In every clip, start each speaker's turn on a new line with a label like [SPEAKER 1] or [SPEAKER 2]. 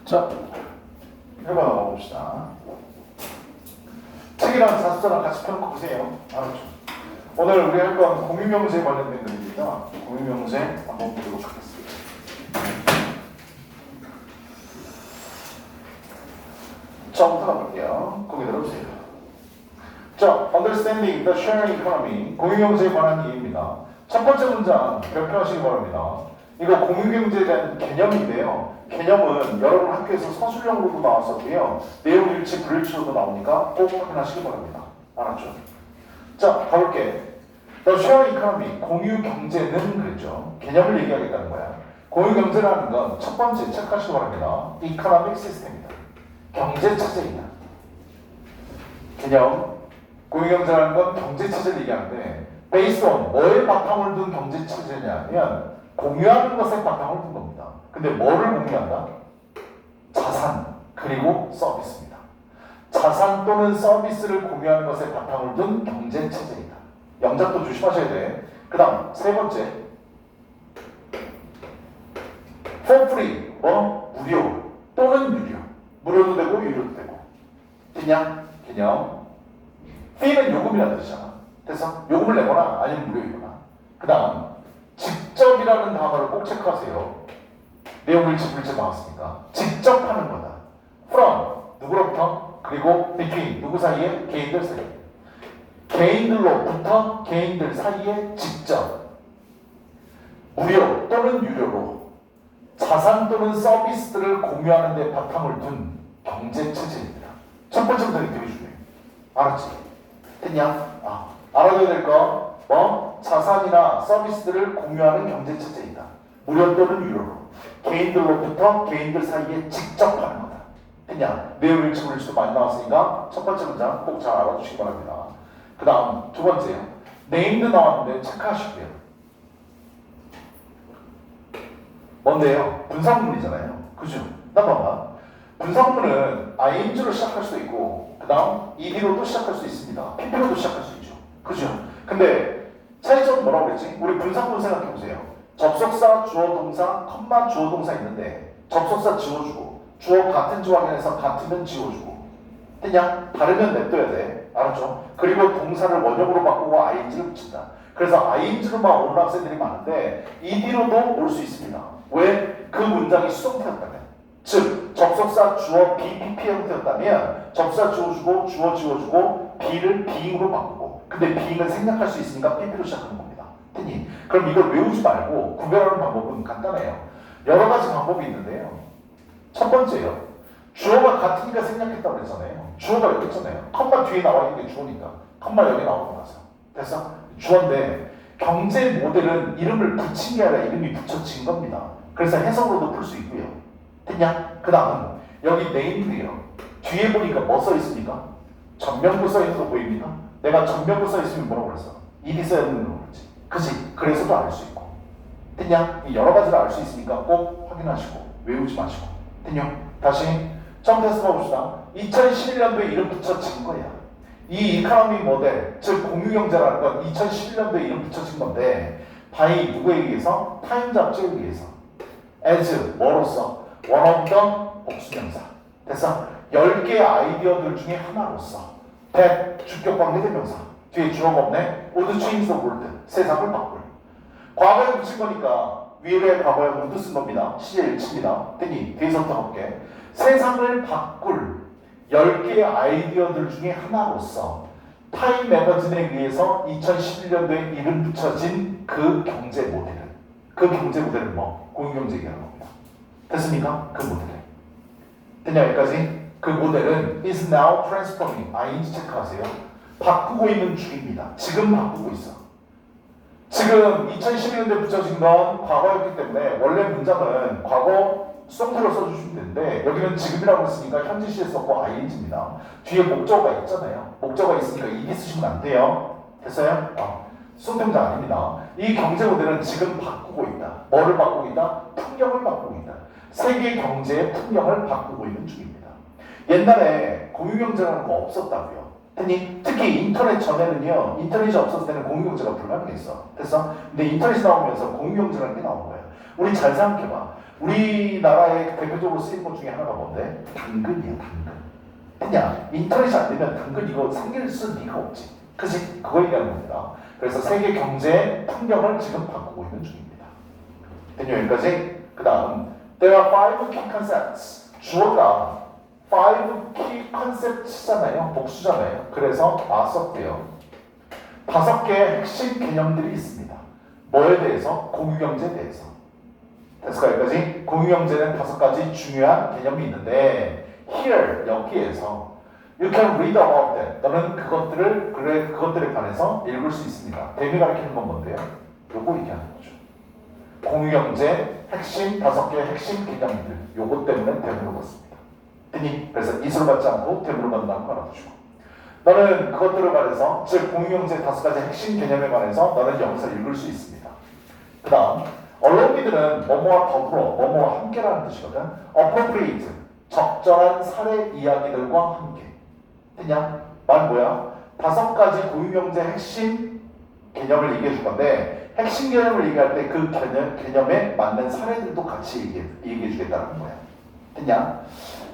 [SPEAKER 1] 자, 해봐 봅시다. 책이랑 자습서랑 같이 펴놓고 보세요. 알았죠? 오늘 우리 할 건 공유명제 관련된 글입니다. 공유명제 한번 보도록 하겠습니다. 처음부터 가볼게요. 거기 들어보세요. 자, understanding the sharing economy, 공유경제에 관한 이해입니다. 첫 번째 문장 발표하시기 바랍니다. 이거 공유경제에 대한 개념인데요. 개념은 여러분 학교에서 서술형으로도 나왔었고요. 내용 일치, 불일치로도 나오니까 꼭 확인하시기 바랍니다. 알았죠? 자, 가볼게. The sharing economy, 공유경제는 그랬죠. 개념을 얘기하겠다는 거야. 공유경제라는 건 첫 번째 체크하시기 바랍니다. economic system입니다. 경제체제입니다. 개념. 공유경제라는 건 경제체제를 얘기하는데 based on 뭐에 바탕을 둔 경제체제냐면 공유하는 것에 바탕을 둔 겁니다. 근데 뭐를 공유한다? 자산 그리고 서비스입니다. 자산 또는 서비스를 공유하는 것에 바탕을 둔 경제체제이다. 영작도 조심하셔야 돼. 그 다음 세 번째 for free 무료 또는 유료. 무료도 되고 유료도 되고. 됐냐? 개념. fee는 요금이라는 뜻이잖아. 됐어? 요금을 내거나 아니면 무료이거나. 그 다음 직접이라는 단어를 꼭 체크하세요. 내용 일치 불일치 나왔으니까. 직접 하는 거다. from 누구로부터 그리고 between 누구 사이에 개인들 사이에. 개인들로부터 개인들 사이에 직접. 무료 또는 유료로 자산 또는 서비스들을 공유하는 데 바탕을 둔 경제체제입니다. 첫 번째부터 되게 중요해요. 알았지? 됐냐? 알아둬야 될 거 자산이나 서비스들을 공유하는 경제체제이다. 무료 또는 유료로 개인들로부터 개인들 사이에 직접 하는 거다. 됐냐? 내용 일치 불일치도 많이 나왔으니까 첫 번째 문장 꼭 잘 알아주시기 바랍니다. 그 다음 두 번째요. 네임드 나왔는데 체크하시고요. 뭔데요? 분사구문이잖아요. 그죠? 나 봐봐. 분사구문은 ing로 시작할 수도 있고 그 다음 ed로도 시작할 수 있습니다. pp로도 시작할 수 있죠. 그죠? 근데 차이점은 뭐라고 그랬지? 우리 분사구문 생각해보세요. 접속사, 주어, 동사, 컴마, 주어, 동사 있는데 접속사 지워주고 주어 같은 지 확인해서 같으면 지워주고 됐냐? 다르면 냅둬야 돼. 알았죠? 그리고 동사를 원형으로 바꾸고 ing를 붙인다. 그래서 ing로만 오는 학생들이 많은데 ed로도 올 수 있습니다. 왜? 그 문장이 수동태였다면. 즉 접속사 주어 BPP 형태였다면 접속사 지워주고 주어 지워주고 B를 being으로 바꾸고 근데 being은 생략할 수 있으니까 PP로 시작하는 겁니다. 됐니? 그럼 이걸 외우지 말고 구별하는 방법은 간단해요. 여러 가지 방법이 있는데요. 첫 번째요. 주어가 같으니까 생략했다고 그랬잖아요. 주어가 여기 있잖아요. 컴마 뒤에 나와 있는 게 주어니까 컴마 여기 나오고 나서 됐어? 주어인데 경제 모델은 이름을 붙인 게 아니라 이름이 붙여진 겁니다. 그래서 해석으로도 풀 수 있고요. 됐냐? 그 다음 여기 네임드요. 뒤에 보니까 뭐 써있습니까? 전명구 써있는 거 보입니까? 내가 전명구 써있으면 뭐라고 그랬어? 일이 써있는 거 그랬지. 그치? 그래서도 알 수 있고. 됐냐? 여러 가지를 알 수 있으니까 꼭 확인하시고 외우지 마시고. 됐냐? 다시 처음부터 써봅시다. 2011년도에 이름 붙여진 거야. 이 이코노미 모델, 즉 공유경제라는 건 2011년도에 이름 붙여진 건데 by 누구에 의해서? 타임 잡지에 의해서. as 뭐로서? one of the 복수명사. 됐어? 10개의 아이디어들 중에 하나로서 that 주격관계대명사. 뒤에 주어가 없네. would change the world. 세상을 바꿀. 과거에 붙인 거니까 위에 과거에 would 쓴 겁니다. 시제 일치입니다. 됐니? 뒤에서부터 가볼게. 세상을 바꿀 10개의 아이디어들 중에 하나로서 타임 매거진에 의해서 2011년도에 이름 붙여진 그 경제 모델은 그 경제 모델은 뭐? 공유경제라는 겁니다. 됐습니까? 그 모델은 됐냐 여기까지? 그 모델은 is now transforming ing 체크하세요. 바꾸고 있는 중입니다. 지금 바꾸고 있어. 지금 2012년도에 붙여진 건 과거였기 때문에 원래 문장은 과거 수동태로 써주시면 되는데 여기는 지금이라고 했으니까 현재 시에 썼고 ing입니다. 뒤에 목적어가 있잖아요. 목적어가 있으니까 ed 쓰시면 안 돼요. 됐어요? 수동태 문장 아닙니다. 이 경제 모델은 지금 바꾸고 있다. 뭐를 바꾸고 있다? 풍경을 바꾸고 있다. 세계 경제의 풍경을 바꾸고 있는 중입니다. 옛날에 공유경제라는 거 없었다고요. 특히 인터넷 전에는요. 인터넷이 없었을 때는 공유경제가 불가능했어. 됐어? 근데 인터넷이 나오면서 공유경제라는 게 나온 거예요. 우리 잘 생각해봐. 우리나라에 대표적으로 쓰이는 것 중에 하나가 뭔데? 당근이야, 당근. 그냥 인터넷이 안 되면 당근 이거 생길 수 리가 없지. 그치? 그거 얘기하는 겁니다. 그래서 세계 경제 풍경을 지금 바꾸고 있는 중입니다. 됐냐, 여기까지? 그 다음, there are five key concepts. 주어가 five key concepts잖아요. 복수잖아요. 그래서 썼대요. 5개의 핵심 개념들이 있습니다. 뭐에 대해서? 공유경제에 대해서. 됐을까, 여기까지? 공유경제는 5가지 중요한 개념이 있는데 here, 여기에서 you can read about them. 너는 그것들에 관해서 읽을 수 있습니다. 댐이 가리키는 건 뭔데요? 요거 얘기하는 거죠. 공유경제 핵심 5개의 핵심 개념들. 요거 때문에 댐으로 봤습니다. 그래서 이수를 받지 않고 댐으로 받는다는 거 알아두시고. 너는 그것들에 관해서, 즉 공유경제 5가지 핵심 개념에 관해서 너는 여기서 읽을 수 있습니다. 그 다음, 언론미들은 뭐뭐와 더불어, 뭐뭐와 함께라는 뜻이거든. appropriate, 적절한 사례 이야기들과 함께. 됐냐? 말 뭐야? 5가지 공유경제 핵심 개념을 얘기해 줄 건데 핵심 개념을 얘기할 때 그 개념에 맞는 사례들도 같이 얘기해 주겠다는 거야. 됐냐?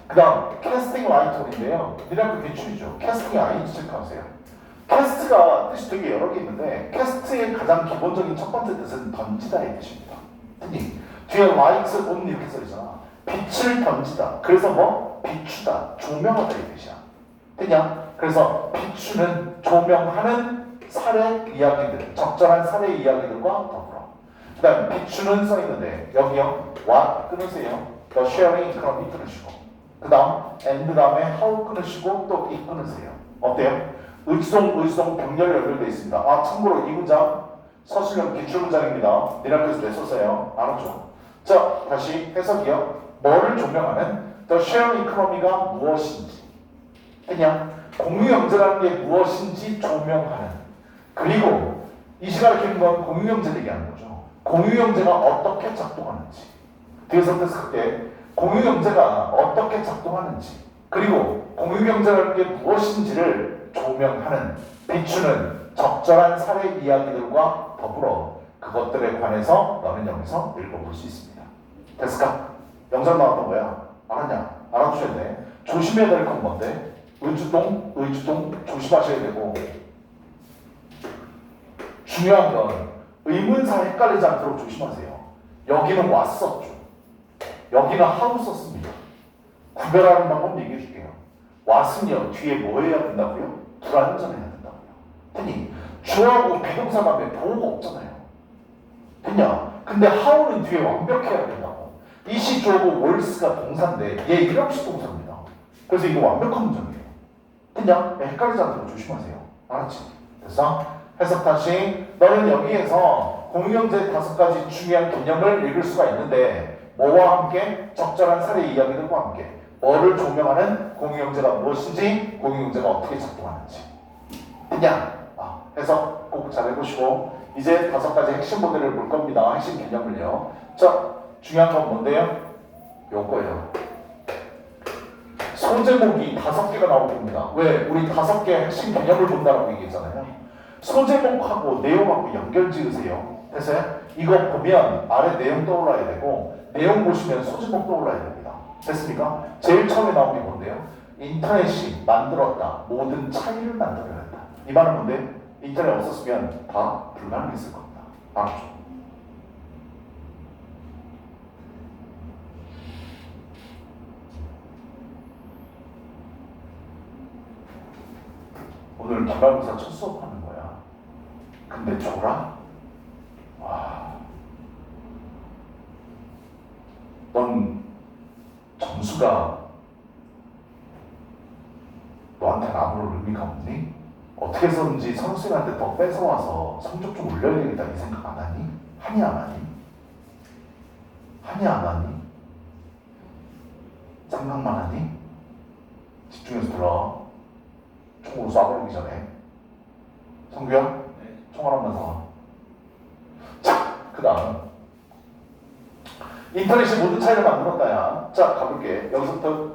[SPEAKER 1] 그 다음 캐스팅 라이트인데요. 니네가 대출이죠. 캐스팅 라이트 체크하세요. 캐스트가 뜻이 되게 여러 개 있는데 캐스트의 가장 기본적인 첫 번째 뜻은 던지다의 뜻입니다. 됐니? 뒤에 라이트 온 이렇게 써있잖아. 빛을 던지다. 그래서 뭐? 비추다. 조명하다 이 뜻이야. 됐냐? 그래서 비추는, 조명하는 사례 이야기들, 적절한 사례 이야기들과 더불어. 그 다음 비추는 써있는데 여기요. what 끊으세요. the sharing economy 끊으시고 그 다음 and 다음에 how 끊으시고 또 it 끊으세요. 어때요? 의수동 병렬 연결되어 있습니다. 참고로 이 문장 서술형 기출문장입니다. 니네학교에서 냈었어요. 알았죠? 자, 다시 해석이요. 뭐를 조명하는? the sharing economy가 무엇인지. 그냥 공유경제라는 게 무엇인지 조명하는. 그리고 이 시간에 키는 건 공유경제를 얘기하는 거죠. 공유경제가 어떻게 작동하는지. 뒤에서 뜻할게 공유경제가 어떻게 작동하는지 그리고 공유경제라는 게 무엇인지를 조명하는, 비추는 적절한 사례 이야기들과 더불어 그것들에 관해서 너는 여기서 읽어볼 수 있습니다. 됐을까? 영상 나왔던 거야. 알았냐? 알아두셔야 돼. 조심해야 될 건 뭔데? 의주동 조심하셔야 되고 중요한 건 의문사 헷갈리지 않도록 조심하세요. 여기는 왔었죠. 여기는 하우 썼습니다. 구별하는 방법 얘기해 줄게요. 왔은요. 뒤에 뭐 해야 된다고요? 불완전해야 된다고요. 됐니? 주하고 비동사 다음에 보호가 없잖아요. 됐냐? 근데 하우는 뒤에 완벽해야 된다고. 이시 주하고 월스가 동사인데 얘 일형식 동사입니다. 그래서 이거 완벽한 문장이에요. 됐냐? 헷갈리지 않도록 조심하세요. 알았지? 됐어? 해석 다시. 너는 여기에서 공유경제 5가지 중요한 개념을 읽을 수가 있는데 뭐와 함께? 적절한 사례 이야기들과 함께. 뭐를 조명하는? 공유경제가 무엇인지, 공유경제가 어떻게 작동하는지. 됐냐? 해석 꼭 잘 해보시고 이제 5가지 핵심 모델을 볼 겁니다. 핵심 개념을요. 자, 중요한 건 뭔데요? 요거예요. 소제목이 5개가 나올 겁니다. 왜? 우리 5개 핵심 개념을 본다라고 얘기했잖아요. 소제목하고 내용하고 연결 지으세요. 됐어요? 이거 보면 아래 내용 떠올라야 되고 내용 보시면 소제목 떠올라야 됩니다. 됐습니까? 제일 처음에 나온 게 뭔데요? 인터넷이 만들었다. 모든 차이를 만들어야 한다. 이 말은 뭔데? 인터넷 없었으면 다 불가능했을 겁니다. 알았죠? 오늘 기말고사 첫 수업하는 거야. 근데 졸아? 와. 넌 점수가 너한테는 아무런 의미가 없니? 어떻게 해서든지 선생님한테 더 뺏어와서 성적 좀 올려야 되겠다 이 생각 안 하니? 하니 안 하니? 하니 안 하니? 생각만 하니? 집중해서 들어. 총으로 쏴버리기 전에. 성규야? 네. 총알 한번 사. 자, 그 다음 인터넷이 모든 차이를 만들었다야. 자, 가볼게. 여기서부터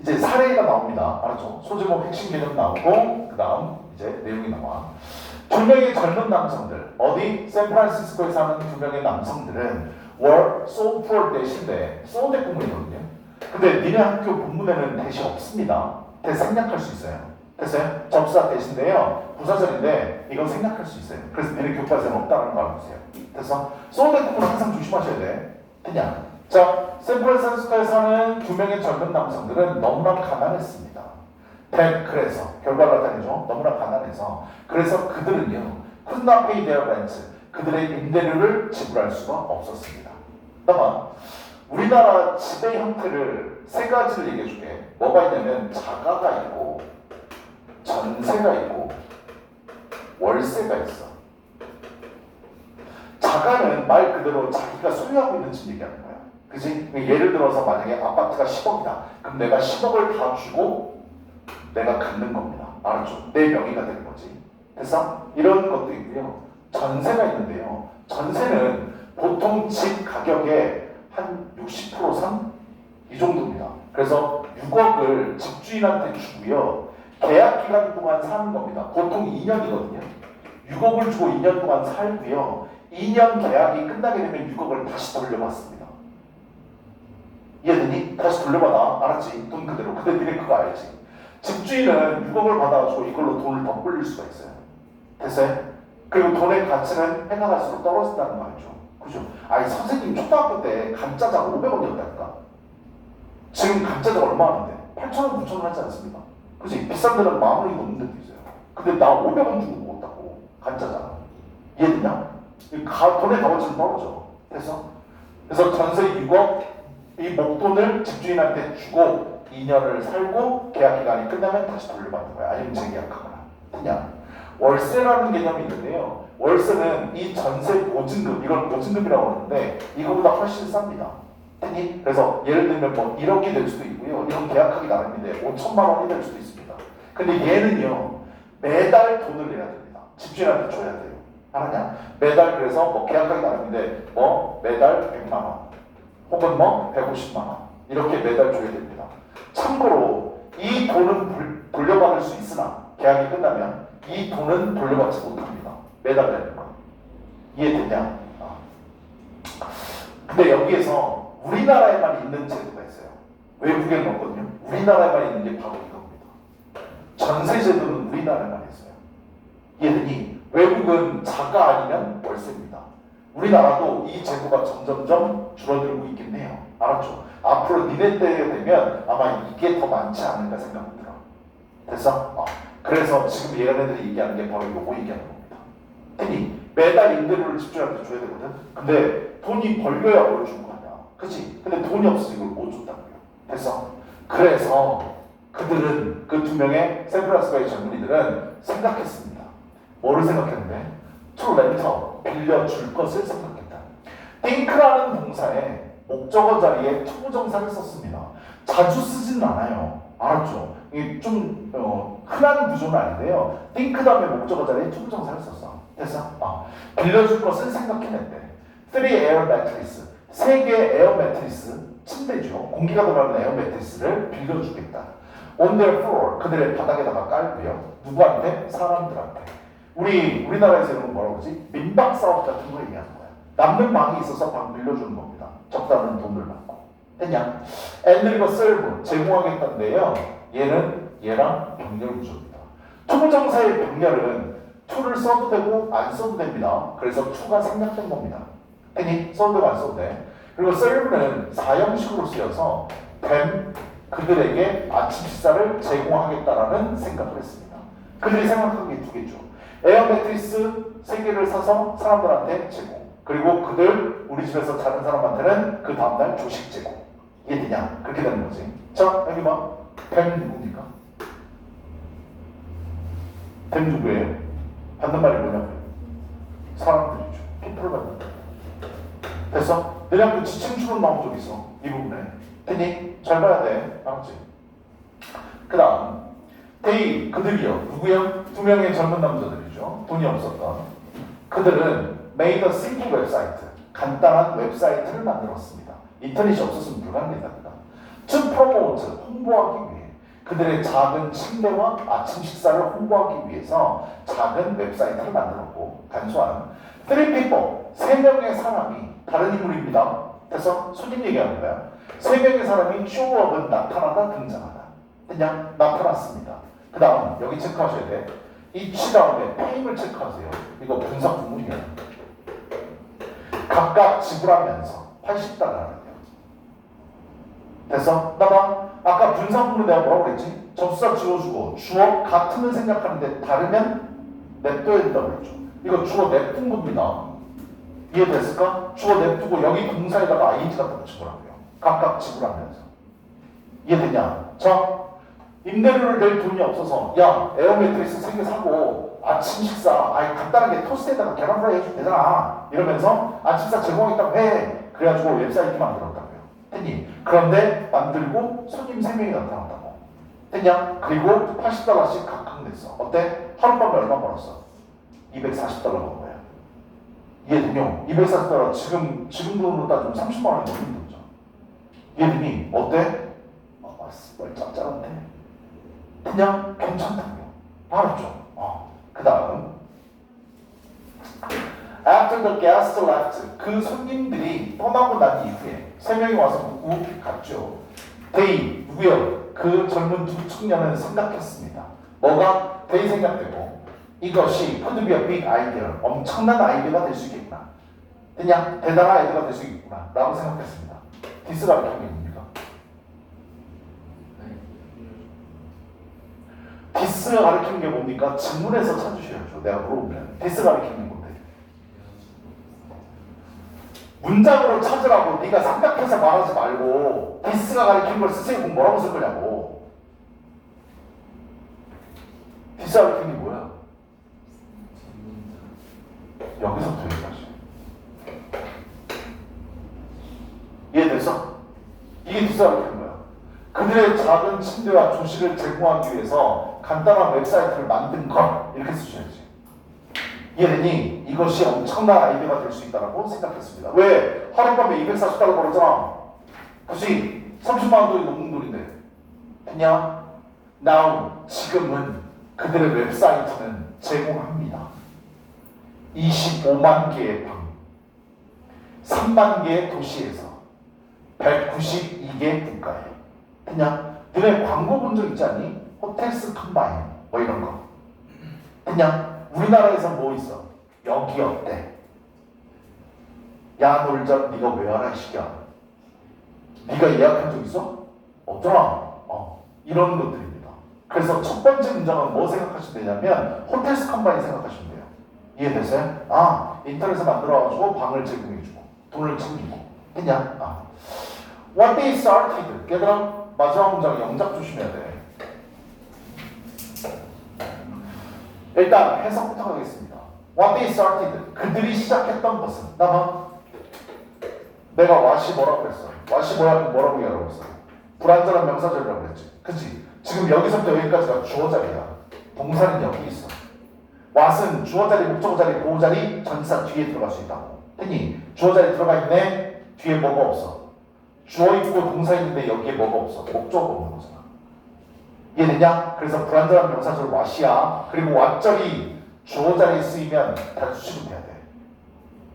[SPEAKER 1] 이제 사례가 나옵니다. 알았죠? 소제목 핵심 개념 나오고 그 다음 이제 내용이 나와. 2명의 젊은 남성들, 어디? 샌프란시스코에 사는 2명의 남성들은 were so poor 대신데 so 대구문이거든요. 근데 니네 학교 본문에는 대시 없습니다. 대 생략할 수 있어요. 됐어요? 접사 대신데요. 부사절인데 이건 생략할 수 있어요. 그래서 니네 교과서에는 없다는 거 알아보세요. 됐어? so 대구문 항상 조심하셔야 돼. 그냥 자, 샌프란시스코에 사는 두 명의 젊은 남성들은 너무나 가난했습니다. 그래서 결과가 나타내죠. 너무나 가난해서 그래서 그들은요 could not pay their rent 그들의 임대료를 지불할 수가 없었습니다. 그다음 우리나라 지배 형태를 세 가지를 얘기해 줄게. 뭐가 있냐면 자가가 있고 전세가 있고 월세가 있어. 자가는 말 그대로 자기가 소유하고 있는 집 얘기하는 거야. 그치? 예를 들어서 만약에 아파트가 10억이다. 그럼 내가 10억을 다 주고 내가 갖는 겁니다. 알았죠? 내 명의가 되는 거지. 됐어? 이런 것도 있고요. 전세가 있는데요. 전세는 보통 집 가격의 한 60% 선? 이 정도입니다. 그래서 6억을 집주인한테 주고요. 계약 기간 동안 사는 겁니다. 보통 2년이거든요. 6억을 주고 2년 동안 살고요. 2년 계약이 끝나게 되면 6억을 다시 돌려받습니다. 이해되니? 다시 돌려받아. 알았지? 돈 그대로. 근데 니네 그거 알지? 집주인은 6억을 받아가지고 이걸로 돈을 더 불릴 수가 있어요. 됐어요? 그리고 돈의 가치는 해가 갈수록 떨어진다는 거 알죠? 그죠? 아니 선생님 초등학교 때 간짜장 500원이었다니까? 지금 간짜장 얼마 하는데? 8,000원, 9,000원 하지 않습니까? 그치? 비싼 데는 10,000원이 넘는 데도 있어요. 근데 나 500원 주고 먹었다고 간짜장. 이해되냐? 돈의 값어치는 떨어져. 됐어? 그래서 전세 6억 이 목돈을 집주인한테 주고 2년을 살고 계약 기간이 끝나면 다시 돌려받는 거야. 아니면 재계약하거나. 그냥 월세라는 개념이 있는데요. 월세는 이 전세 보증금, 이걸 보증금이라고 하는데 이거보다 훨씬 쌉니다. 그래서 예를 들면 뭐 1억이 될 수도 있고요. 이런 계약하기 나름인데 5천만 원이 될 수도 있습니다. 근데 얘는요. 매달 돈을 내야 됩니다. 집주인한테 줘야 돼요. 알았냐? 매달 그래서 뭐 계약하기 나름인데 뭐 매달 100만 원 혹은 뭐 150만 원 이렇게 매달 줘야 됩니다. 참고로 이 돈은 돌려받을 수 있으나 계약이 끝나면 이 돈은 돌려받지 못합니다. 매달 내는 거. 이해되냐? 근데 여기에서 우리나라에만 있는 제도가 있어요. 외국에는 없거든요. 우리나라에만 있는 게 바로 이겁니다. 전세 제도는 우리나라에만 있어요. 이해되니? 외국은 자가 아니면 월세입니다. 우리나라도 이 제도가 점점점 줄어들고 있긴 해요. 알았죠? 앞으로 니네 때 되면 아마 이게 더 많지 않을까 생각이 들어. 됐어? 그래서 지금 얘네들이 얘기하는 게 바로 요거 얘기하는 겁니다. 특히 매달 임대료를 집주인한테 줘야 되거든. 근데 돈이 벌려야 뭘 준 거 아니야. 그치? 근데 돈이 없어서 이걸 못 줬다고요. 됐어? 그래서 그들은 그 두 명의 샌프란시스코의 젊은이들은 생각했습니다. 뭐를 생각했는데? to rent, 빌려줄 것을 생각했다. think라는 동사에 목적어 자리에 투부정사를 썼습니다. 자주 쓰진 않아요. 알았죠? 이게 좀 흔한 구조는 아닌데요. think 다음에 목적어 자리에 투부정사를 썼어. 됐어? 빌려줄 것을 생각해냈대. 3 air mattress, 3개 에어 매트리스, 침대죠. 공기가 들어가는 에어 매트리스를 빌려주겠다. on their floor, 그들의 바닥에다가 깔고요. 누구한테? 사람들한테. 우리나라에서 이런 거 뭐라고 그러지? 민박 사업 같은 거 얘기하는 거야. 남는 방이 있어서 방 빌려주는 겁니다. 적당한 돈을 받고. 됐냐? and 그리고 serve, 제공하겠다는데요. 얘랑 병렬 구조입니다. 투부정사의 병렬은 to를 써도 되고 안 써도 됩니다. 그래서 to가 생략된 겁니다. 됐니? 써도 되고 안 써도 돼. 그리고 serve는 사형식으로 쓰여서 그들에게 아침 식사를 제공하겠다라는 생각을 했습니다. 그들이 생각한 게 두 개죠. 에어 매트리스 3개를 사서 사람들한테 제공. 그리고 그들 우리 집에서 자는 사람한테는 그 다음날 조식 제공. 이해되냐? 그렇게 되는 거지. 자, 여기 봐. 뱀 누굽니까? 뱀 누구예요? 받는 말이 뭐냐고요? 사람들이죠. 피플을 받는 말. 됐어? 내 학교 지층주로 나온 적 있어. 이 부분에. 됐니? 잘 봐야 돼. 알았지? 그 다음 그들이요. 누구요? 2명의 젊은 남자들이죠. 돈이 없었던. 그들은 made a simple website. 간단한 웹사이트를 만들었습니다. 인터넷이 없었으면 불가능했답니다. to promote, 홍보하기 위해. 그들의 작은 침대와 아침 식사를 홍보하기 위해서 작은 웹사이트를 만들었고, 간소한 3 people, 3명의 사람이 다른 인물입니다. 그래서 손님 얘기하는 거야. 세 명의 사람이 쇼업은 나타나다 등장하다. 그냥 나타났습니다. 그 다음 여기 체크하셔야 돼. 이치 다음에 페임을 체크하세요. 이거 분사 구문이야. 각각 지불하면서 80달러라는 거야. 됐어? 나봐. 아까 분사 구문 내가 뭐라고 그랬지? 접수사 지워주고 주어 같으면 생각하는데 다르면 냅둬야 된다고 그랬죠. 이거 주어 냅둔 겁니다. 이해됐을까? 주어 냅두고 여기 동사에다가 ing 갖다 붙인 거라고요. 각각 지불하면서. 이해됐냐? 자, 임대료를 낼 돈이 없어서 야 에어 매트리스 3개 사고 아침 식사 간단하게 토스트에다가 계란 프라이 해주면 되잖아 이러면서 아침 식사 제공하겠다고 해. 그래가지고 웹사이트 만들었다고요. 됐니? 그런데 만들고 손님 3명이 나타났다고. 됐냐? 그리고 80달러씩 각각 냈어. 어때? 하룻밤에 얼마 벌었어? 240달러 번 거야. 이해되냐? 240달러 지금 돈으로 따지면 30만 원이 넘는 거죠. 이해되니? 어때? 짭짤한데? 그냥 괜찮다고요. 알았죠? 그 다음 After the guest left, 그 손님들이 떠나고 난 이후에 세 명이 와서 갔죠. They, 누구요? 그 젊은 두 청년은 생각했습니다. 뭐가? They 생각되고 이것이 could be a big idea, 엄청난 아이디어가 될 수 있겠구나. 그냥 대단한 아이디어가 될 수 있겠구나 라고 생각했습니다. 디스가 이렇게 한 게 뭡니까? 디스가 가리키는 게 뭡니까? 질문에서 찾으셔야죠. 내가 물어보면 디스가 가리키는 게 뭔데? 문장으로 찾으라고. 네가 생각해서 말하지 말고 디스가 가리키는 걸 쓰세요. 그럼 뭐라고 쓸 거냐고. 디스가 가리키는 게 뭐야? 여기서부터 여기까지. 이해됐어? 이게 디스가 가리키는 거야. 그들의 작은 침대와 조식을 제공하기 위해서 간단한 웹사이트를 만든 것 이렇게 쓰셔야지. 이해되니? 이것이 엄청난 아이디어가 될 수 있다고 생각했습니다. 왜? 하룻밤에 240달러 벌었잖아. 그치? 30만 원 돈이 넘는 돈인데. 그냥 now 지금은 그들의 웹사이트는 제공합니다. 25만 개의 방, 3만 개의 도시에서 192개 국가에. 그냥 너네 광고 본 적 있지 않니? 호텔스 컴바인 뭐 이런 거. 그냥 우리나라에서 뭐 있어? 여기 어때? 야 놀자. 네가 왜 알아 이 새끼야? 네가 예약한 적 있어? 없잖아. 이런 것들입니다. 그래서 첫 번째 문장은 뭐 생각하시면 되냐면 호텔스 컴바인 생각하시면 돼요. 이해됐어요? 인터넷에 만들어가지고 방을 제공해주고 돈을 챙기고. 그냥 What they started. 얘들아 마지막 문장 영작 조심해야 돼. 일단 해석부터 하겠습니다. What they started. 그들이 시작했던 것은. 나봐. 내가 what이 뭐라고 했어? what이 뭐라고 얘기하라고 했어? 불완전한 명사절이라고 그랬지. 그치? 지금 여기서부터 여기까지가 주어자리야. 동사는 여기 있어. what은 주어자리, 목적어자리, 보호자리, 전치사 뒤에 들어갈 수 있다고. 했니? 주어자리 들어가 있네. 뒤에 뭐가 없어. 주어 있고 동사 있는데 여기에 뭐가 없어. 목적어가 없는 거잖아. 이해되냐? 그래서 불완전한 명사절 what이야. 그리고 what절이 주어자리에 쓰이면 단수식은 돼야 돼.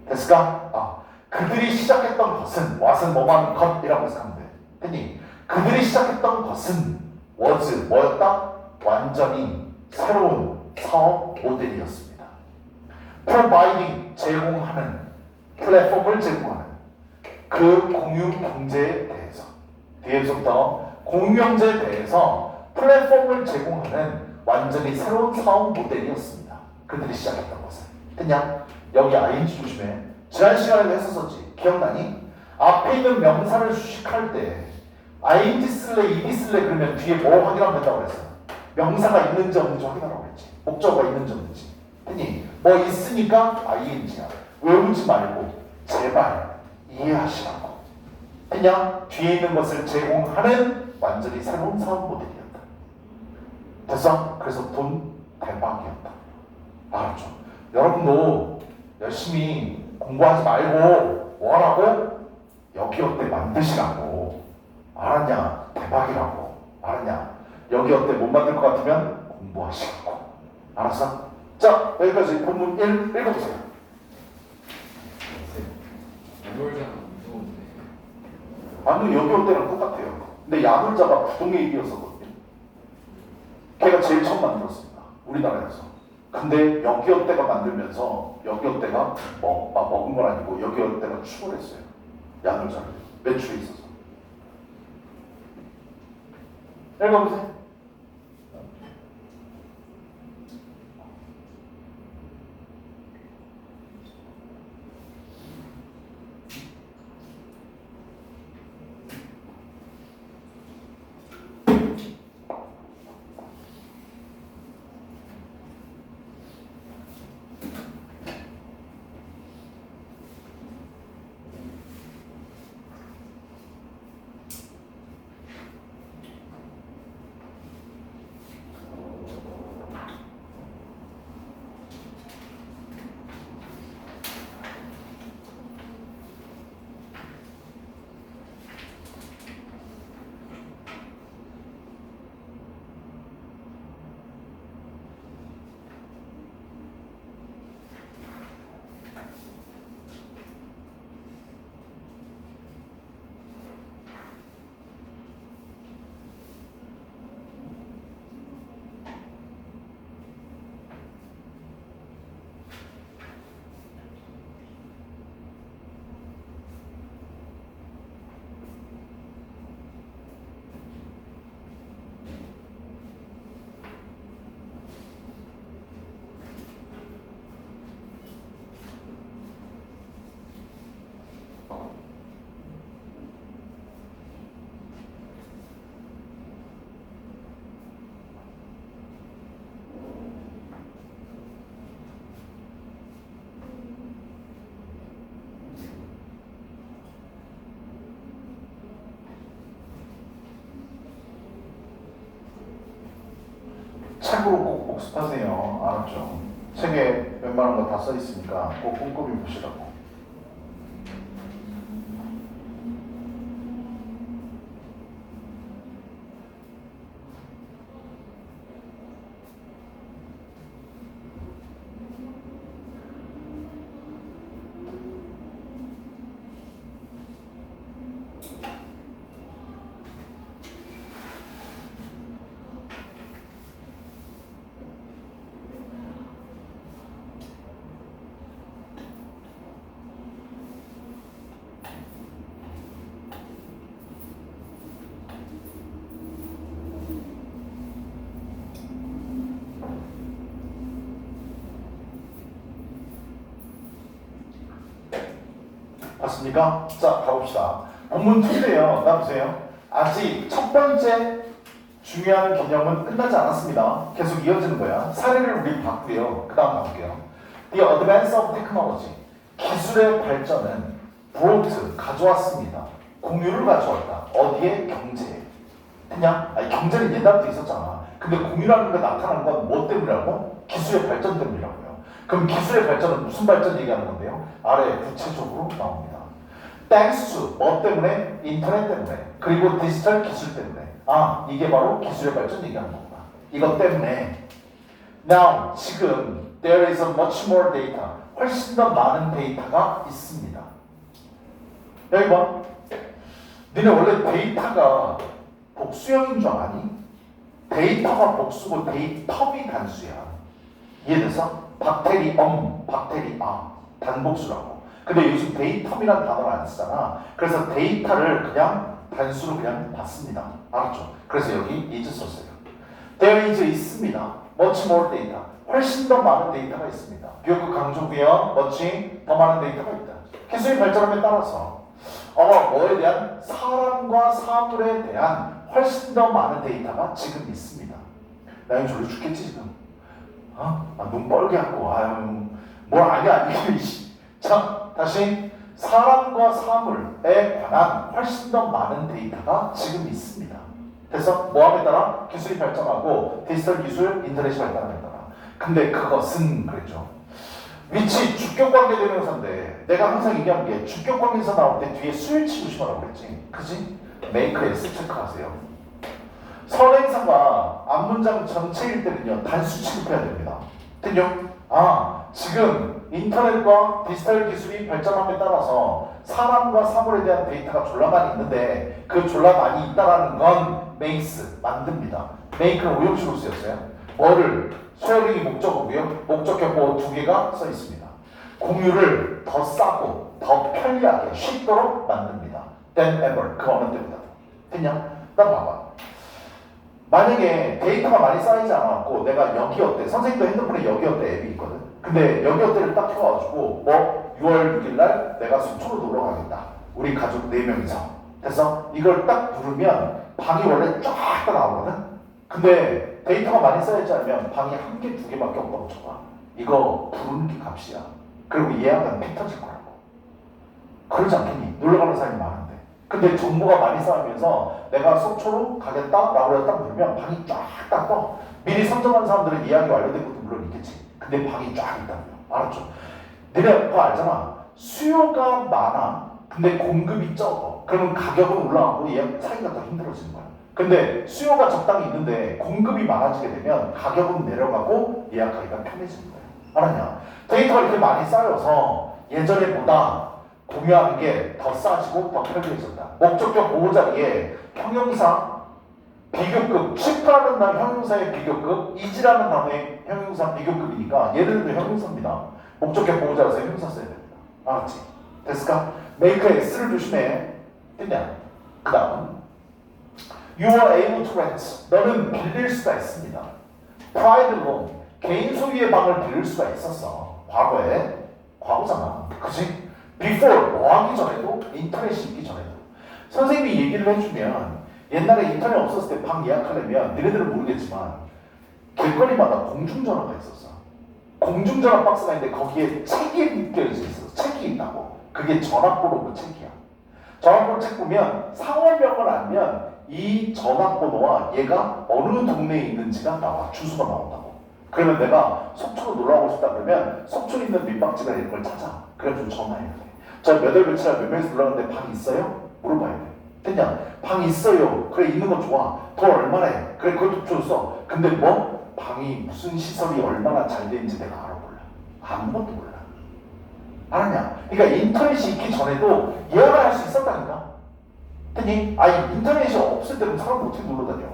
[SPEAKER 1] 됐을까? 그들이 시작했던 것은 what은 뭐만 것이라고 생각하면 돼. 했니? 그들이 시작했던 것은 was 뭐였다? 완전히 새로운 사업 모델이었습니다. providing 제공하는, 플랫폼을 제공하는 그 공유 경제에 대해서. 뒤에서부터 공유 경제에 대해서 플랫폼을 제공하는 완전히 새로운 사업 모델이었습니다. 그들이 시작했던 것은. 그냥 여기 ing 조심해. 지난 시간에도 했었었지. 기억나니? 앞에 있는 명사를 수식할 때 ing 쓸래, ed 쓸래 그러면 뒤에 뭐 확인하면 된다고 그랬어? 명사가 있는지 없는지 확인하라고 그랬지. 목적어가 있는지 없는지. 했니? 뭐 있으니까 ing야. 외우지 말고 제발 이해하시라고. 그냥 뒤에 있는 것을 제공하는 완전히 새로운 사업 모델이었다. 됐어? 그래서 돈 대박이었다. 알았죠? 여러분도 열심히 공부하지 말고 뭐 하라고? 여기 어때 만드시라고. 알았냐? 대박이라고. 알았냐? 여기 어때 못 만들 것 같으면 공부하시라고. 알았어? 자, 여기까지 본문 1 읽어보세요.
[SPEAKER 2] 야놀자가 무서운데.
[SPEAKER 1] 아니 여기 올 때랑 똑같아요. 근데 야놀자가 부동의 일이었었거든요. 걔가 제일 처음 만들었습니다. 우리나라에서. 근데 여기어때가 만들면서 여기어때가 먹은 건 아니고 여기어때가 추월했어요. 야놀자를 매출에 있어서. 읽어보세요. 책으로 꼭 복습하세요. 알았죠? 책에 웬만한 거 다 써있으니까 꼭 꼼꼼히 보시라고. 봤습니까? 자, 가봅시다. 본문 2인데요. 나 보세요. 아직 첫 번째 중요한 개념은 끝나지 않았습니다. 계속 이어지는 거야. 사례를 우리 봤고요. 그 다음 가볼게요. The advance of technology. 기술의 발전은 brought, 가져왔습니다. 공유를 가져왔다. 어디에? 경제에. 그냥 경제는 옛날부터 있었잖아. 근데 공유라는 게 나타나는 건 뭐 때문이라고? 기술의 발전 때문이라고요. 그럼 기술의 발전은 무슨 발전 얘기하는 건데요? 아래 구체적으로 나옵니다. Thanks to 뭐 때문에? 인터넷 때문에. 그리고 디지털 기술 때문에. 아, 이게 바로 기술의 발전 얘기하는 거구나. 이것 때문에 Now, 지금 there is a much more data. 훨씬 더 많은 데이터가 있습니다. 여기 봐. 너네 원래 데이터가 복수형인 줄 아니? 데이터가 복수고 데이터이 단수야. 이해돼서? 박테리아 단복수라고. 근데 요즘 데이터이라는 단어를 안 쓰잖아. 그래서 데이터를 그냥 단수로 그냥 받습니다. 알았죠? 그래서 여기 is 썼어요. There is 있습니다. much more data. 훨씬 더 많은 데이터가 있습니다. 비교급 강조구요. much 더 많은 데이터가 있다. 기술이 발전함에 따라서 뭐에 대한 사람과 사물에 대한 훨씬 더 많은 데이터가 지금 있습니다. 나 이거 졸려 죽겠지 지금. 눈 뻘게 하고 뭘 아냐 이게. 자, 다시 사람과 사물에 관한 훨씬 더 많은 데이터가 지금 있습니다. 그래서 뭐함에 따라 기술이 발전하고 디지털 기술, 인터넷이 발달함에 따라. 근데 그것은 그랬죠. 위치 주격관계 대명사인데 내가 항상 얘기하는 게 주격관계에서 나올 때 뒤에 수일 치고 싶어라고 그랬지. 그지? 메이크 S 체크하세요. 선행사가 앞문장 전체일 때는요 단수 취급해야 됩니다. 됐죠? 지금 인터넷과 디지털 기술이 발전함에 따라서 사람과 사물에 대한 데이터가 졸라 많이 있는데 그 졸라 많이 있다라는 건 makes, 만듭니다. make는 오형식으로 쓰였어요. 뭐를? 소형이 목적어고요. 목적격 보호 두 개가 써 있습니다. 공유를 더 싸고 더 편리하게 쉽도록 만듭니다. than ever, 그 어느 때보다. 됐냐? 나 봐봐. 만약에 데이터가 많이 쌓이지 않았고 내가 여기어때, 선생님도 핸드폰에 여기어때 앱이 있거든. 근데 여기어때를 딱 켜가지고 6월 6일날 내가 속초로 놀러 가겠다. 우리 가족 4명이서. 그래서 이걸 딱 누르면 방이 원래 쫙 다 나오거든. 근데 데이터가 많이 쌓이지 않으면 방이 1개, 2개밖에 없다고 쳐봐. 이거 부르는 게 값이야. 그리고 예약은 피 터질 거라고. 그러지 않겠니? 놀러가는 사람이 많은데. 근데 정보가 많이 쌓이면서 내가 속초로 가겠다라고 해서 딱 누르면 방이 쫙 딱 떠. 미리 선정한 사람들은 예약이 완료된 것도 물론 있겠지. 근데 방이 쫙 있다고요. 알았죠? 너네 그거 알잖아. 수요가 많아. 근데 공급이 적어. 그러면 가격은 올라가고 예약 사기가 더 힘들어지는 거야. 근데 수요가 적당히 있는데 공급이 많아지게 되면 가격은 내려가고 예약하기가 편해지는 거야. 알았냐? 데이터가 이렇게 많이 쌓여서 예전에보다 공유하는 게 더 싸지고 더 편리해졌다. 목적격 보호 자리에 형용사, 비교급, shift라는 단 형용사의 비교급, is라는 단어의 형용사 비교급이니까 얘들도 형용사입니다. 목적격 보호 자리에서 형용사 써야 됩니다. 알았지? 됐을까? make s를 조심해. 됐냐? 그 다음 You are able to rent. 너는 빌릴 수가 있습니다. private room. 개인 소유의 방을 빌릴 수가 있었어. 과거에. 과거잖아. 그치? before. 뭐 하기 전에도, 인터넷이 있기 전에도. 선생님이 얘기를 해주면 옛날에 인터넷 없었을 때 방 예약하려면 너네들은 모르겠지만 길거리마다 공중전화가 있었어. 공중전화 박스가 있는데 거기에 책이 묶여져 있어. 책이 있다고. 그게 전화번호 그 책이야. 전화번호 책 보면 상호명을 알면 이 전화번호와 얘가 어느 동네에 있는지가 나와. 주소가 나온다고. 그러면 내가 속초로 놀러가고 싶다 그러면 속초에 있는 민박집이나 이런 걸 찾아. 그래가지고 전화해야 돼. 저 몇 월 며칠 몇 명이서 놀러갔는데 방 있어요? 물어봐야 돼. 됐냐? 방 있어요. 그래 있는 거 좋아. 돈 얼마래? 그래 그것도 줬어. 근데 뭐? 방이 무슨 시설이 얼마나 잘 되는지 내가 알아볼래. 아무것도 몰라. 알았냐? 그러니까 인터넷이 있기 전에도 예약을 할 수 있었다니까. 됐니? 아니 인터넷이 없을 때는 사람들 어떻게 놀러다녀.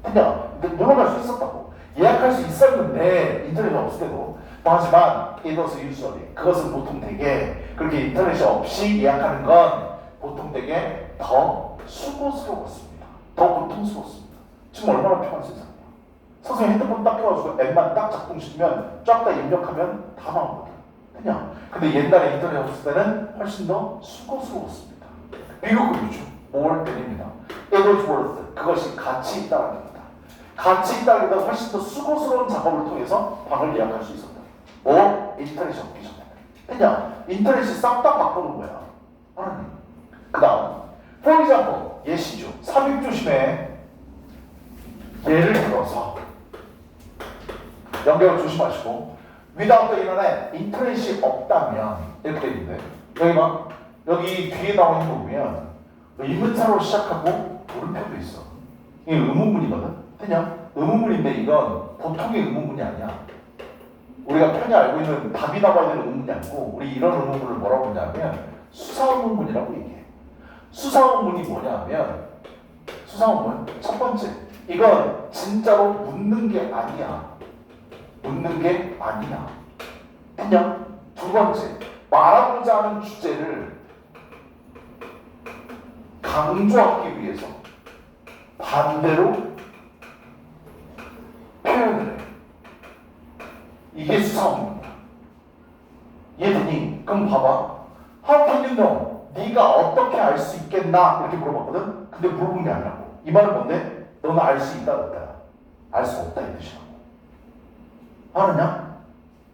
[SPEAKER 1] 됐냐? 놀러갈 수 있었다고. 예약할 수 있었는데 인터넷이 없을 때도. 하지만 it was usually. 그것은 보통 되게 그렇게 인터넷이 없이 예약하는 건 보통 되게 더 수고스러웠습니다. 더 고통스러웠습니다. 지금 얼마나 편한 세상이야. 선생님 핸드폰 딱 켜가지고 앱만 딱 작동시키면 쫙 다 입력하면 다 나오거든. 그냥. 근데 옛날에 인터넷 없을 때는 훨씬 더 수고스러웠습니다. 비교급이죠. more than입니다. it was worth. 그것이 가치 있다는 겁니다. 가치 있다는 게 훨씬 더 수고스러운 작업을 통해서 방을 예약할 수 있었다. 뭐? 인터넷이 없기 전에. 그냥 인터넷이 싹 다 바꾸는 거야. 알았니? 그 다음 for example, 예시죠. 삽입 조심해. 예를 들어서 연결을 조심하시고 without the internet, 인터넷이 없다면 이렇게 돼 있는데 여기 막 여기 뒤에 나와 있는 거 보면 의문사로 시작하고 물음표도 있어. 이게 의문문이거든. 그냥 의문문인데 이건 보통의 의문문이 아니야. 우리가 편히 알고 있는 답이 나와야 되는 의문이 아니고 우리 이런 의문문을 뭐라고 하냐면 수사의문문이라고 얘기해. 수사의문이 뭐냐면 수사의문 첫 번째, 이건 진짜로 묻는 게 아니야. 묻는 게 아니야. 그냥 두 번째, 말하고자 하는 주제를 강조하기 위해서 반대로 표현을 해. 이게 수사문이야. 이해되니? 그럼 봐봐. How can you know? 네가 어떻게 알 수 있겠나? 이렇게 물어봤거든? 근데 물어본 게 아니라고. 이 말은 뭔데? 너는 알 수 있다, 없다? 알 수 없다 이 뜻이라고. 알았냐?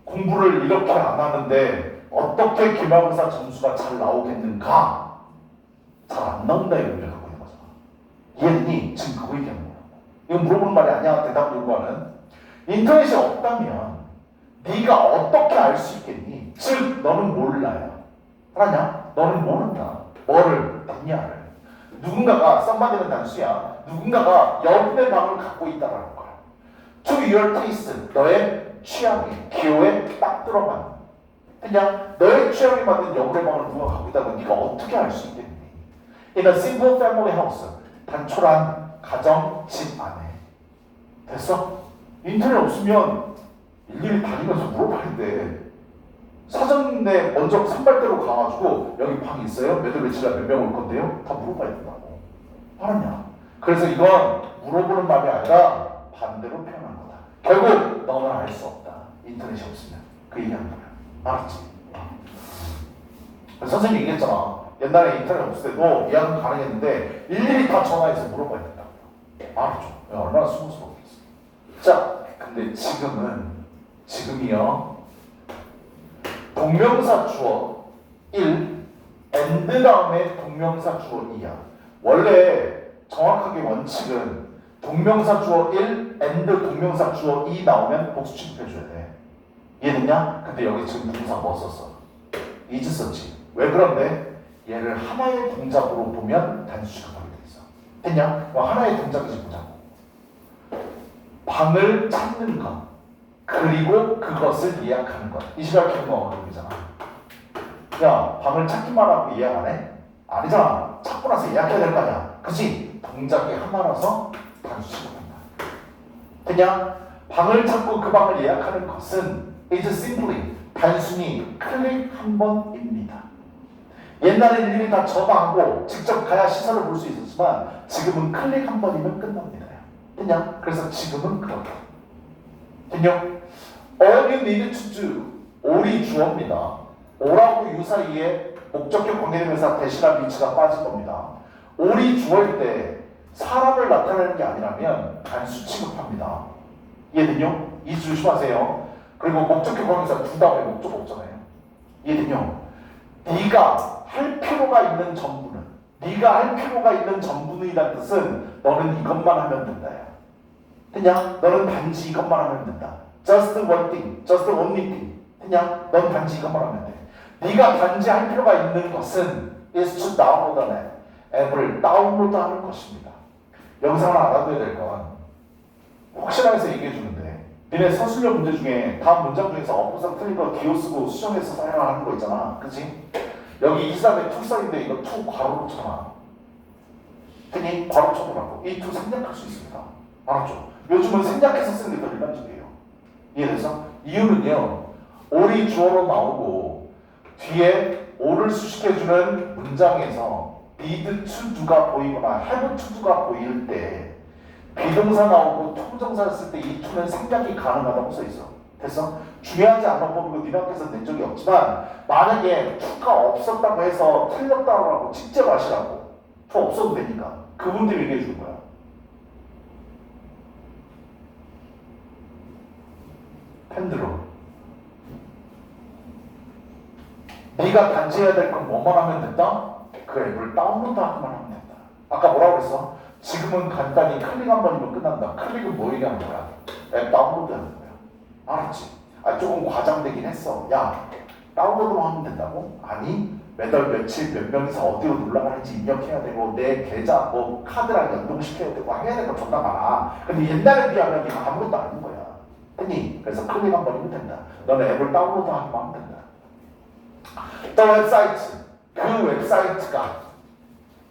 [SPEAKER 1] 공부를 이렇게 안 하는데 어떻게 기말고사 점수가 잘 나오겠는가? 잘 안 나온다 이 의미를 갖고 있는 거잖아. 이해되니? 지금 그거 얘기하는 거야. 이건 물어보는 말이 아니야. 대답 요구하는. 인터넷이 없다면 네가 어떻게 알 수 있겠니? 즉 너는 몰라요. 알았냐? 너는 모른다. 뭐를? 됐냐를. 누군가가 썸바디는 단수야. 누군가가 여분의 방을 갖고 있다라는 거야. To your taste, 너의 취향에, 기호에 딱 들어간 그냥 너의 취향에 맞는 여불의 방을 누가 갖고 있다고 네가 어떻게 알 수 있겠니? In a simple family house, 단촐한 가정 집 안에. 됐어? 인터넷 없으면 일일이 다니면서 물어봐야 돼. 사전에 먼저 선발대로 가가지고 여기 방 있어요? 몇월 며칠날 몇 명 올 건데요? 다 물어봐야 된다고. 알았냐? 그래서 이건 물어보는 말이 아니라 반대로 표현한 거다. 결국 너는 알 수 없다. 인터넷이 없으면. 그 얘기하는 거야. 알았지? 선생님이 얘기했잖아. 옛날에 인터넷 없을 때도 예약은 가능했는데 일일이 다 전화해서 물어봐야 된다고. 알았죠? 얼마나 수고스럽겠어. 자, 근데 지금이요. 동명사 주어 1, and 다음에 동명사 주어 2야. 원래 정확하게 원칙은 동명사 주어 1, and 동명사 주어 2 나오면 복수 취급해줘야 돼. 이해됐냐? 근데 여기 지금 동사 뭐 썼어? is 썼지. 왜 그런데? 얘를 하나의 동작으로 보면 단수 취급하게 돼 있어. 됐냐? 하나의 동작이지 보자고. 방을 찾는 것. 그리고 그것을 예약하는 것. 이 시각 키우는 거 어려움이잖아. 야, 방을 찾기만 하고 예약 안 해? 아니잖아. 찾고 나서 예약해야 될 거 아니야. 그치? 동작이 하나라서 단수 취급한다. 그냥 방을 찾고 그 방을 예약하는 것은 is simply 단순히 클릭 한 번입니다. 옛날에 일일이 다 전화하고 직접 가야 시설을 볼 수 있었지만 지금은 클릭 한 번이면 끝납니다. 그냥 그래서 지금은 그렇다. 그냥 all you need to do all이 주어입니다. all하고 you 사이에 목적격 관계대명사 대신할 위치가 빠진 겁니다. all이 주어일 때 사람을 나타내는 게 아니라면 단수 취급합니다. 이해되냐? 이 조심하세요. 그리고 목적격 관계대명사 두 다음에 목적 없잖아요. 이해되냐? 네가 할 필요가 있는 전부는 네가 할 필요가 있는 전부는이란 뜻은 너는 이것만 하면 된다야. 그냥 너는 단지 이것만 하면 된다. Just one thing, just only thing. 그냥 넌 단지 이것만 하면 돼. 네가 단지 할 필요가 있는 것은 is to download an app. 앱을 다운로드하는 것입니다. 여기서 하나 알아둬야 될 건 혹시나 해서 얘기해 주는데 니네 서술형 문제 중에 다음 문장 중에서 어부상 틀린 거 기호 쓰고 수정해서 사용하는 거 있잖아. 그치? 여기 이 다음에 투 써있는데 이거 투 괄호로 쳐놔. 흔히 괄호 쳐놓으라고. 이 투 생략할 수 있습니다. 알았죠? 요즘은 생략해서 쓰는 게 더 일반적이에요. 이해돼서? 이유는요. all이 주어로 나오고 뒤에 all을 수식해주는 문장에서 need to do가 보이거나 have to do가 보일 때 비동사 나오고 통정사를 쓸 때 이 to는 생략이 가능하다고 써있어. 됐어? 중요하지 않은 법이고 니네 학교에서 낸 적이 없지만 만약에 to가 없었다고 해서 틀렸다고 하고 직접 하시라고 to 없어도 되니까 그분들이 얘기해 줄 거야. 펜드로 네가 단지 해야 될 건 뭐만 하면 된다? 그 앱을 다운로드하기만 하면 된다. 아까 뭐라고 그랬어? 지금은 간단히 클릭 한 번이면 끝난다. 클릭은 뭐 얘기하는 거야? 앱 다운로드 하는 거야. 알았지? 조금 과장되긴 했어. 야, 다운로드만 하면 된다고? 아니, 매달 며칠 몇 명이서 어디로 놀러가는지 입력해야 되고 내 계좌, 뭐 카드랑 연동시켜야 되고 해야 될 거 존나 많아. 근데 옛날에 비하면 이거 아무것도 아닌 거야. 했니? 그래서 클릭 한 번이면 된다. 너는 앱을 다운로드하기만 하면 된다. 또 웹사이트.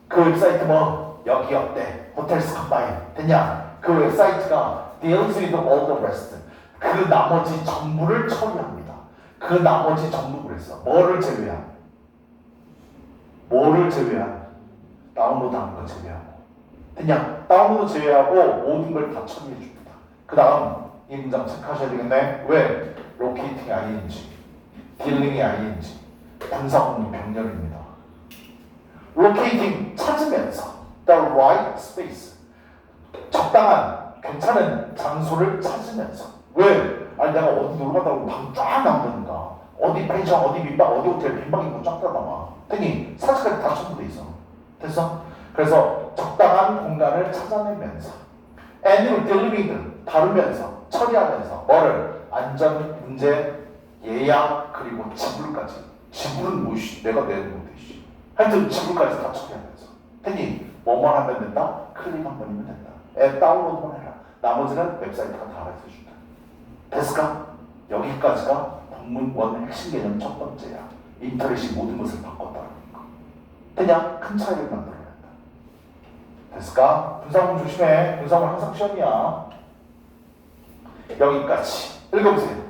[SPEAKER 1] 그 웹사이트 뭐 여기 어때? 호텔스 컴바인 됐냐? 그 웹사이트가 deals with all the rest. 그 나머지 전부를 처리합니다. 그 나머지 전부 그랬어. 뭐를 제외한? 다운로드하는 거 제외하고. 됐냐? 다운로드 제외하고 모든 걸 다 처리해 줍니다. 그 다음 이 문장 체크하셔야 되겠네. 왜? locating ing, dealing이 ing, 분사구문 병렬입니다. locating 찾으면서 the right space 적당한 괜찮은 장소를 찾으면서 왜? 아니 내가 어디 놀러 간다고 방 쫙 남는가 어디 펜션 어디 민박 어디 호텔 빈방 있고 쫙 들어가봐 했더니 사실까지 다 첨부돼 있어. 됐어? 그래서 적당한 공간을 찾아내면서 and delivering 다루면서 처리하면서 뭐를? 안전 문제 예약 그리고 지불까지. 지불은 뭐지? 내가 내는 건데 하여튼 지금까지 다 처리하면서 했니? 뭐만 하면 된다? 클릭 한 번이면 된다. 앱 다운로드만 해라. 나머지는 웹사이트가 다 알아서 해준다. 됐을까? 여기까지가 본문 1 핵심 개념 첫 번째야. 인터넷이 모든 것을 바꿨다는 거. 그냥 큰 차이를 만들어낸다. 됐을까? 분사문 조심해. 분사문 항상 시험이야. 여기까지. 읽어보세요.